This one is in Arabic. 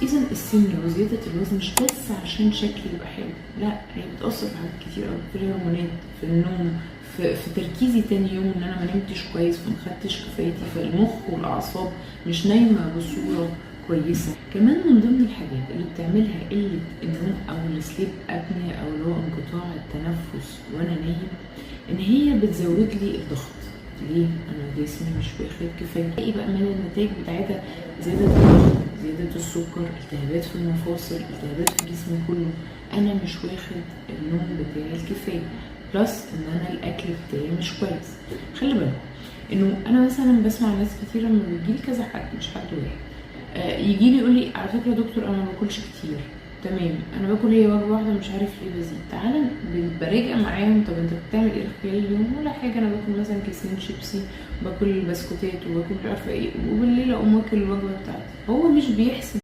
اذا السمنه وزياده الوزن مش بس عشان شكلي يبقى حلو، لا هي بتاثر في حاجات كتير قوي، في الهرمونات، في النوم، في تركيزي تاني يوم، ان انا ما نمتش كويس فما خدتش كفايتي، في المخ والاعصاب مش نايمه بصوره كويسه. كمان من ضمن الحاجات اللي بتعملها قله النوم او السليب ابنيا او اللي هو انقطاع التنفس وانا نايم، ان هي بتزود لي الضغط. ليه؟ انا جسمي مش واخد كفايه. ايه بقى من النتائج بتاعتها؟ زياده الضغط، زياده السكر، التهابات في المفاصل، التهابات في جسمي كله. انا مش واخد النوم بتاعي الكفايه، بلس ان انا الاكل بتاعي مش كويس. خلي بالك انه انا مثلا بسمع ناس كتير لما بيجيلي كذا حد مش حد واحد يجي لي يقول لي على فكره يا دكتور انا ما باكلش كتير. تمام، انا باكل هي وجبه واحده مش عارف ليه بزيد. تعالى براجع معاهم، طب انت بتعمل ايه خلال اليوم؟ ولا حاجه، انا باكل مثلا كيسين شيبسي، باكل بسكوتات، وباكل مش عارفه ايه، وبالليل اقوم واكل الوجبه بتاعتي. هو مش بيحسب